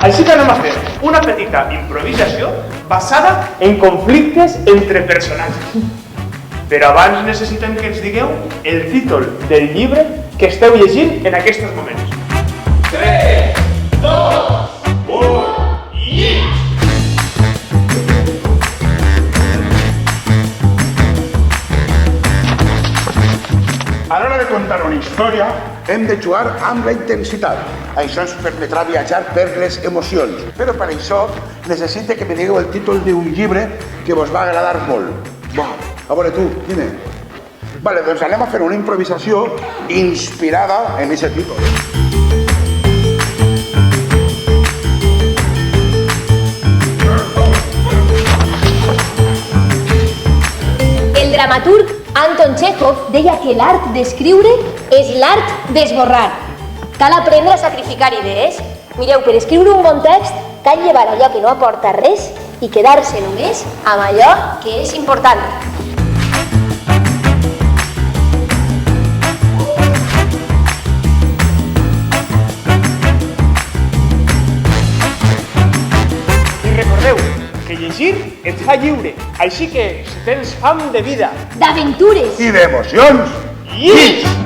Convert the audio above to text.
Així que anem a fer una petita improvisació basada en conflictes entre personatges. Però abans necessitem que ens digueu el títol del llibre que esteu llegint en aquests moments. 3, 2, 1 i... A l'hora de contar una història, hem de jugar amb la intensitat. Això ens permetrà viatjar per les emocions. Però per això necessito que me digueu el títol d'un llibre que vos va agradar molt. A veure tu, quin és? Vale, doncs anem a fer una improvisació inspirada en aquest títol. El dramaturg Anton Chekhov deia que l'art d'escriure és l'art d'esborrar. Cal aprendre a sacrificar idees. Mireu, per escriure un bon text cal llevar allò que no aporta res i quedar-se només amb allò que és important. I recordeu que llegir et fa lliure, així que si tens fam de vida, D'aventures! I d'emocions! llig!